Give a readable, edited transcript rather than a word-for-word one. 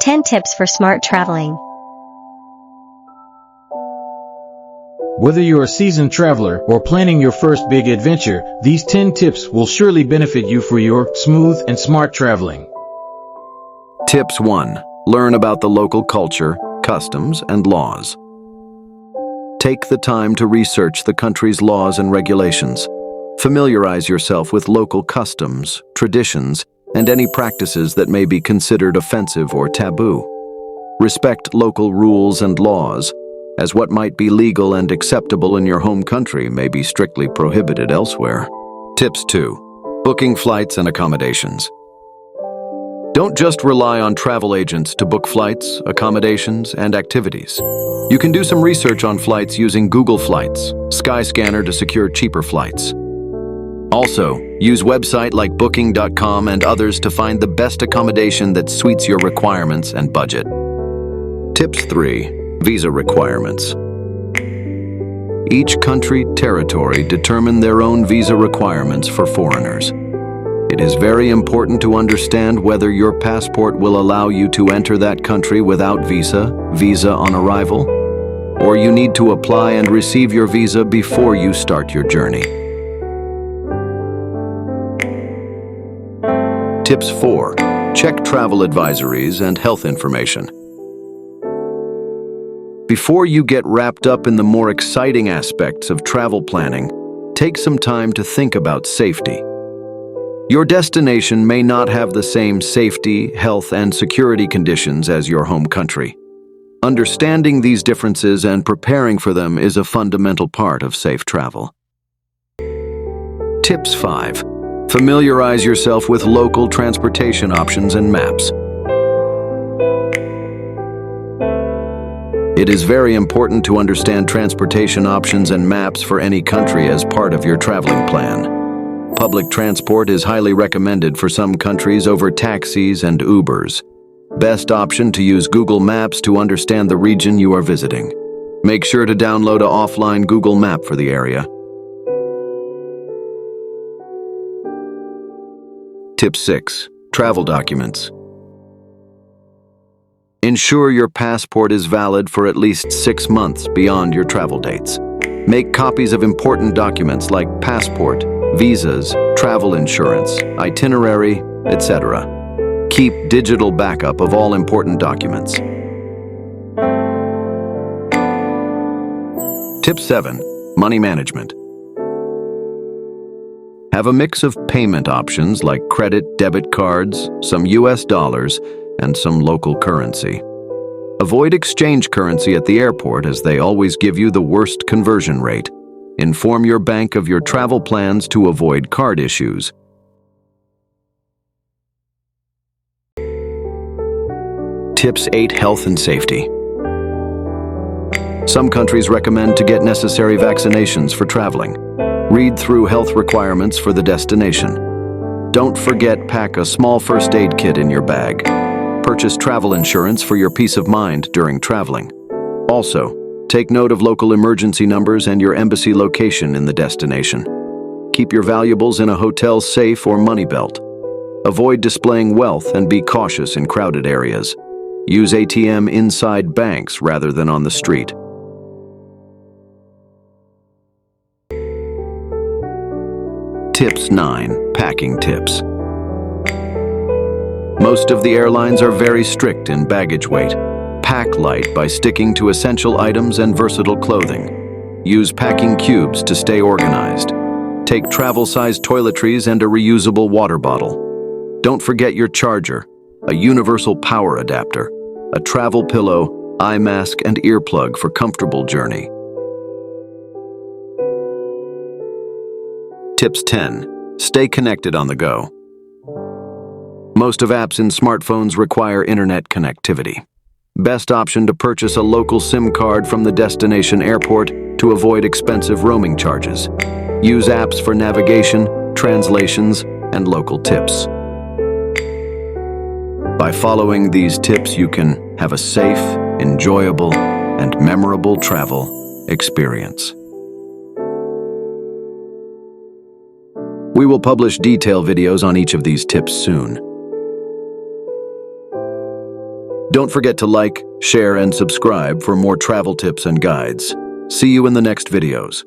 10 tips for smart traveling. Whether you're a seasoned traveler or planning your first big adventure, these 10 tips will surely benefit you for your smooth and smart traveling. Tips 1. Learn about the local culture, customs, and laws. Take the time to research the country's laws and regulations. Familiarize yourself with local customs, traditions, and any practices that may be considered offensive or taboo. Respect local rules and laws, as what might be legal and acceptable in your home country may be strictly prohibited elsewhere. Tips 2. Booking flights and accommodations. Don't just rely on travel agents to book flights, accommodations, and activities. You can do some research on flights using Google Flights, Skyscanner to secure cheaper flights. Also, use websites like Booking.com and others to find the best accommodation that suits your requirements and budget. Tips 3. Visa requirements. Each country, territory determine their own visa requirements for foreigners. It is very important to understand whether your passport will allow you to enter that country without visa on arrival, or you need to apply and receive your visa before you start your journey. Tips 4. Check travel advisories and health information. Before you get wrapped up in the more exciting aspects of travel planning, take some time to think about safety. Your destination may not have the same safety, health, and security conditions as your home country. Understanding these differences and preparing for them is a fundamental part of safe travel. Tips 5. Familiarize yourself with local transportation options and maps. It is very important to understand transportation options and maps for any country as part of your traveling plan. Public transport is highly recommended for some countries over taxis and Ubers. Best option to use Google Maps to understand the region you are visiting. Make sure to download an offline Google map for the area. Tip 6. Travel documents. Ensure your passport is valid for at least 6 months beyond your travel dates. Make copies of important documents like passport, visas, travel insurance, itinerary, etc. Keep digital backup of all important documents. Tip 7. Money management. Have a mix of payment options like credit, debit cards, some US dollars, and some local currency. Avoid exchange currency at the airport as they always give you the worst conversion rate. Inform your bank of your travel plans to avoid card issues. Tips 8. Health and safety. Some countries recommend to get necessary vaccinations for traveling. Read through health requirements for the destination. Don't forget, pack a small first aid kit in your bag. Purchase travel insurance for your peace of mind during traveling. Also, take note of local emergency numbers and your embassy location in the destination. Keep your valuables in a hotel safe or money belt. Avoid displaying wealth and be cautious in crowded areas. Use ATM inside banks rather than on the street. Tips 9. Packing tips. Most of the airlines are very strict in baggage weight. Pack light by sticking to essential items and versatile clothing. Use packing cubes to stay organized. Take travel-sized toiletries and a reusable water bottle. Don't forget your charger, a universal power adapter, a travel pillow, eye mask, and earplug for comfortable journey. Tips 10. Stay connected on the go. Most of apps in smartphones require internet connectivity. Best option to purchase a local SIM card from the destination airport to avoid expensive roaming charges. Use apps for navigation, translations, and local tips. By following these tips, you can have a safe, enjoyable, and memorable travel experience. We will publish detailed videos on each of these tips soon. Don't forget to like, share, and subscribe for more travel tips and guides. See you in the next videos.